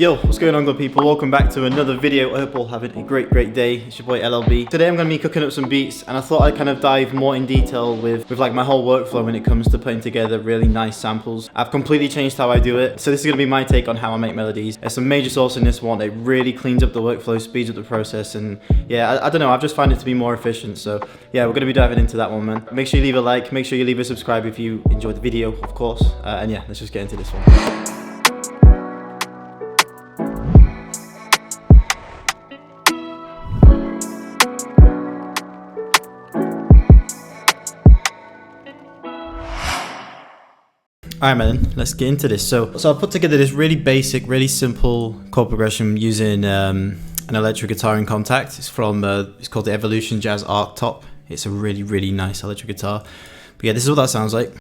Yo, what's going on good people? Welcome back to another video. I hope you're all having a great day. It's your boy LLB. Today I'm going to be cooking up some beats and I thought I'd kind of dive more in detail with like my whole workflow when it comes to putting together really nice samples. I've completely changed how I do it. So this is going to be my take on how I make melodies. There's some major sauce in this one. It really cleans up the workflow, speeds up the process, and yeah, I don't know, I've just found it to be more efficient. So yeah, we're going to be diving into that one, man. Make sure you leave a like, make sure you leave a subscribe if you enjoyed the video, of course. And yeah, let's just get into this one. Alright man, let's get into this. So I put together this really basic, really simple chord progression using an electric guitar in Contact. It's from, it's called the Evolution Jazz Arc Top. It's a really nice electric guitar. But yeah, this is what that sounds like.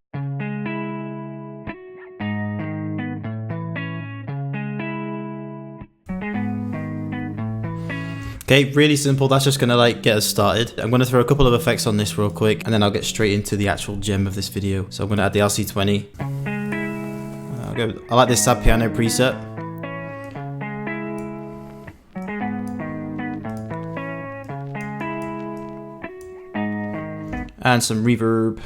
Okay, really simple. That's just gonna like get us started. I'm gonna throw a couple of effects on this real quick and then I'll get straight into the actual gem of this video. So I'm gonna add the RC20. I like this sad piano preset. And some reverb.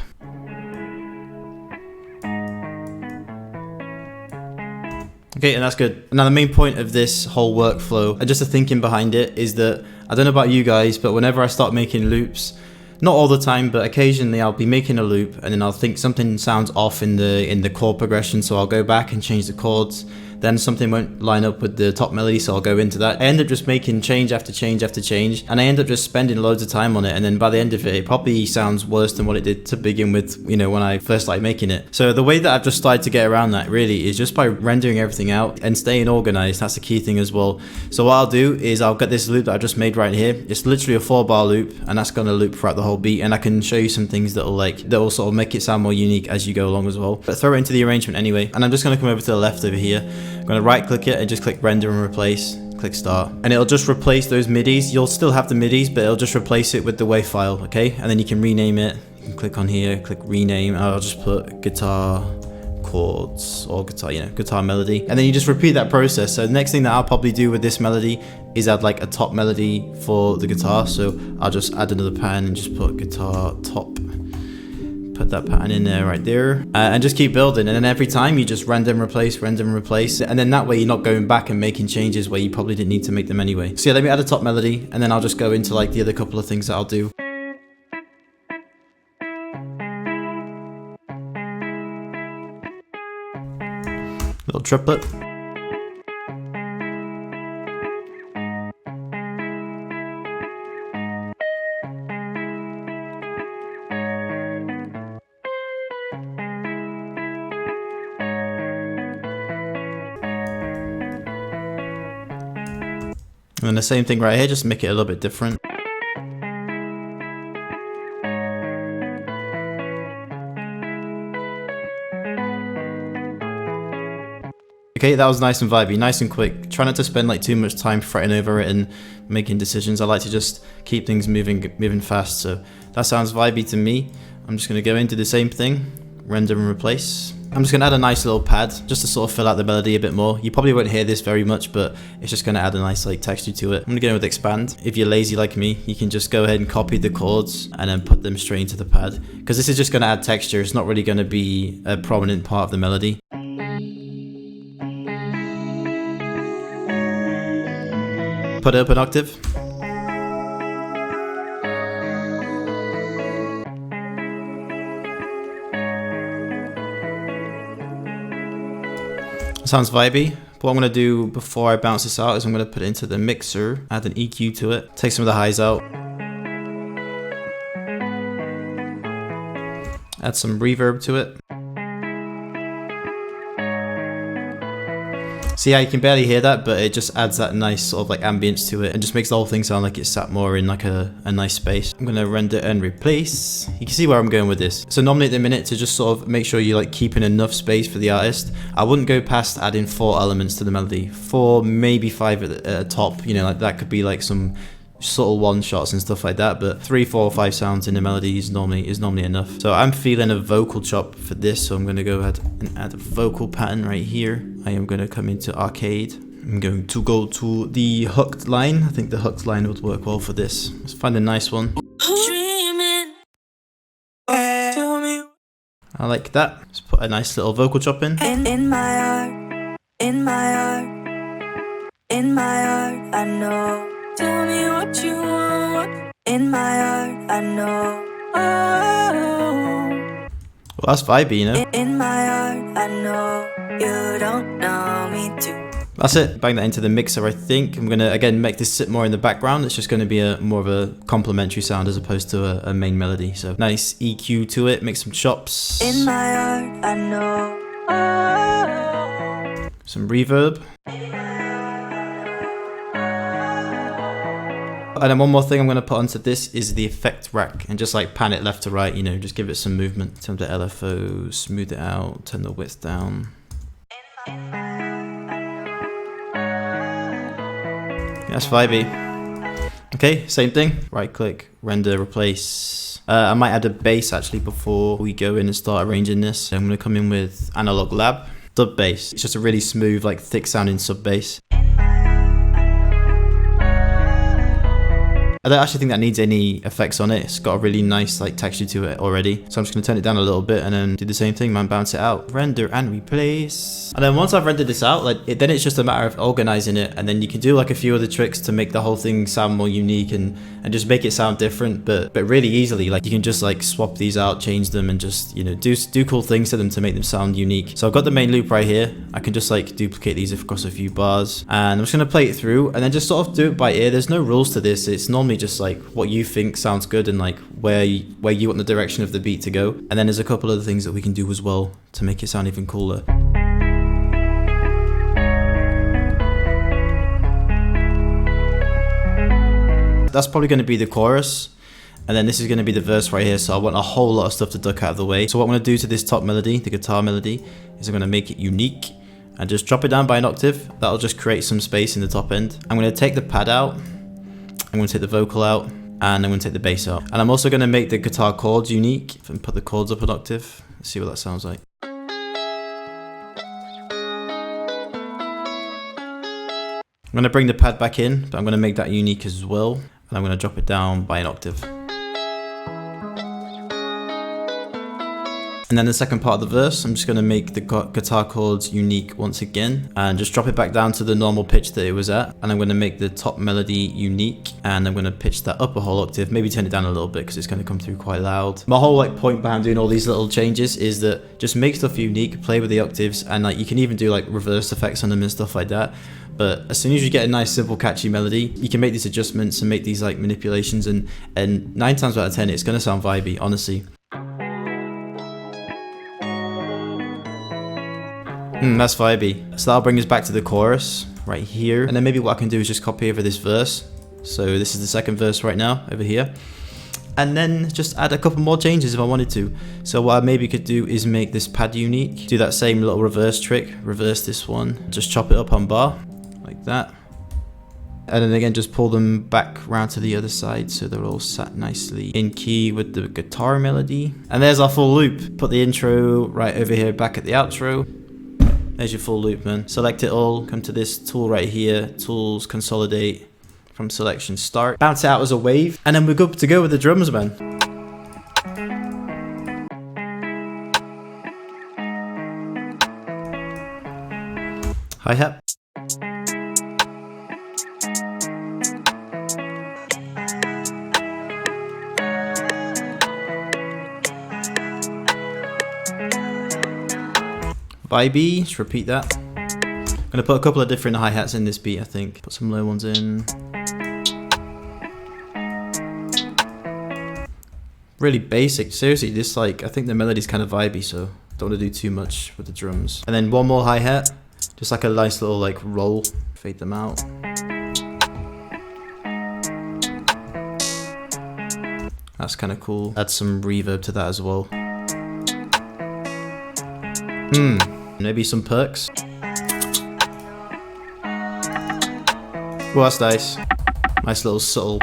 Okay, and that's good. Now the main point of this whole workflow, and just the thinking behind it, is that, I don't know about you guys, but whenever I start making loops, not all the time, but occasionally I'll be making a loop and then I'll think something sounds off in the chord progression, so I'll go back and change the chords. Then something won't line up with the top melody, so I'll go into that. I end up just making change after change after change, and I end up just spending loads of time on it, and then by the end of it, it probably sounds worse than what it did to begin with, you know, when I first started making it. So the way that I've just started to get around that really is just by rendering everything out and staying organized. That's the key thing as well. So what I'll do is I'll get this loop that I just made right here. It's literally a 4-bar loop, and that's gonna loop throughout the whole beat, and I can show you some things that'll sort of make it sound more unique as you go along as well. But throw it into the arrangement anyway, and I'm just gonna come over to the left over here. I'm gonna right click it and just click render and replace, click start, and it'll just replace those midis. You'll still have the midis, but it'll just replace it with the WAV file, okay? And then you can rename it. You can click on here, click rename, and I'll just put guitar chords or guitar, you know, guitar melody, and then you just repeat that process. So the next thing that I'll probably do with this melody is add like a top melody for the guitar. So I'll just add another pattern and just put guitar top. Put that pattern in there right there, and just keep building, and then every time you just render and replace, and then that way you're not going back and making changes where you probably didn't need to make them anyway. So yeah, let me add a top melody and then I'll just go into like the other couple of things that I'll do. Little triplet. And then the same thing right here, just make it a little bit different. Okay, that was nice and vibey, nice and quick. Try not to spend like too much time fretting over it and making decisions. I like to just keep things moving fast. So that sounds vibey to me. I'm just gonna go into the same thing, render and replace. I'm just gonna add a nice little pad just to sort of fill out the melody a bit more. You probably won't hear this very much, but it's just gonna add a nice like texture to it. I'm gonna go with expand. If you're lazy like me, you can just go ahead and copy the chords and then put them straight into the pad, because this is just gonna add texture. It's not really gonna be a prominent part of the melody. Put it up an octave. Sounds vibey. But what I'm going to do before I bounce this out is I'm going to put it into the mixer, add an EQ to it, take some of the highs out, add some reverb to it. See how you can barely hear that, but it just adds that nice sort of like ambience to it and just makes the whole thing sound like it's sat more in like a nice space. I'm gonna render and replace. You can see where I'm going with this. So normally at the minute, to just sort of make sure you're like keeping enough space for the artist, I wouldn't go past adding 4 elements to the melody. 4, maybe 5 at the top, you know, like that could be like some subtle one shots and stuff like that, but 3, 4, 5 sounds in the melody is normally enough. So I'm feeling a vocal chop for this, so I'm going to go ahead and add a vocal pattern right here. I am going to come into arcade, I'm going to go to the hooked line. I think the hooked line would work well for this. Let's find a nice one. I like that. Let's put a nice little vocal chop in. In my heart, in my heart, in my heart, I know. Tell me what you want. In my heart, I know. Oh. Well, that's vibey, you know. In my heart, I know. You don't know me too. That's it. Bang that into the mixer, I think. I'm gonna again make this sit more in the background. It's just gonna be a more of a complementary sound as opposed to a main melody. So nice EQ to it. Make some chops. In my heart, I know. Oh. Some reverb. And then one more thing I'm going to put onto this is the effect rack and just like pan it left to right, you know, just give it some movement. Turn the LFO, smooth it out, turn the width down. That's vibey. Okay, same thing. Right click, render, replace. I might add a bass actually before we go in and start arranging this. So I'm going to come in with Analog Lab, dub bass. It's just a really smooth, like thick sounding sub bass. I don't actually think that needs any effects on it. It's got a really nice like texture to it already. So I'm just gonna turn it down a little bit and then do the same thing, man, bounce it out. Render and replace. And then once I've rendered this out, then it's just a matter of organizing it. And then you can do like a few other tricks to make the whole thing sound more unique and just make it sound different, but really easily. Like you can just like swap these out, change them and just, you know, do cool things to them to make them sound unique. So I've got the main loop right here. I can just like duplicate these across a few bars and I'm just gonna play it through and then just sort of do it by ear. There's no rules to this. It's normally just like what you think sounds good and like where you want the direction of the beat to go. And then there's a couple other things that we can do as well to make it sound even cooler. That's probably going to be the chorus. And then this is going to be the verse right here. So I want a whole lot of stuff to duck out of the way. So what I'm going to do to this top melody, the guitar melody, is I'm going to make it unique and just drop it down by an octave. That'll just create some space in the top end. I'm going to take the pad out. I'm going to take the vocal out and I'm going to take the bass out. And I'm also going to make the guitar chords unique and put the chords up an octave. Let's see what that sounds like. I'm going to bring the pad back in, but I'm going to make that unique as well. And I'm going to drop it down by an octave. And then the second part of the verse, I'm just going to make the guitar chords unique once again and just drop it back down to the normal pitch that it was at. And I'm going to make the top melody unique and I'm going to pitch that up a whole octave, maybe turn it down a little bit because it's going to come through quite loud. My whole like point behind doing all these little changes is that just make stuff unique, play with the octaves, and like you can even do like reverse effects on them and stuff like that. But as soon as you get a nice, simple, catchy melody, you can make these adjustments and make these like manipulations and 9 times out of 10, it's going to sound vibey, honestly. That's vibey. So that'll bring us back to the chorus right here. And then maybe what I can do is just copy over this verse. So this is the second verse right now over here. And then just add a couple more changes if I wanted to. So what I maybe could do is make this pad unique. Do that same little reverse trick. Reverse this one. Just chop it up on bar like that. And then again, just pull them back around to the other side so they're all sat nicely in key with the guitar melody. And there's our full loop. Put the intro right over here back at the outro. There's your full loop, man. Select it all, come to this tool right here, tools, consolidate, from selection, start. Bounce it out as a wave, and then we're good to go with the drums, man. Hi-hat. VIBEY, just repeat that. I'm gonna put a couple of different hi-hats in this beat, I think. Put some low ones in. Really basic, seriously, this like, I think the melody's kind of vibey, so don't want to do too much with the drums. And then one more hi-hat, just like a nice little like roll, fade them out. That's kind of cool. Add some reverb to that as well. Maybe some perks. Well, that's nice. Nice little subtle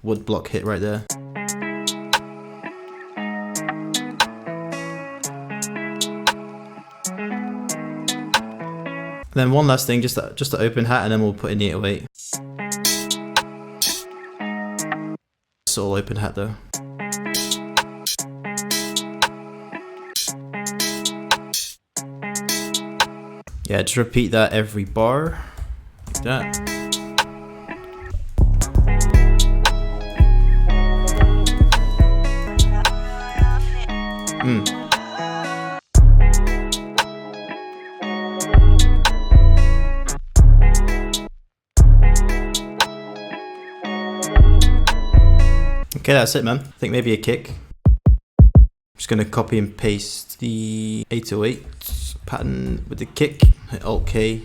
wood block hit right there. And Then one last thing, just the open hat, and then we'll put in the 808. It's all open hat though. Yeah, just repeat that every bar, like that. Okay, that's it, man. I think maybe a kick. I'm just gonna copy and paste the 808 pattern with the kick, hit Alt K,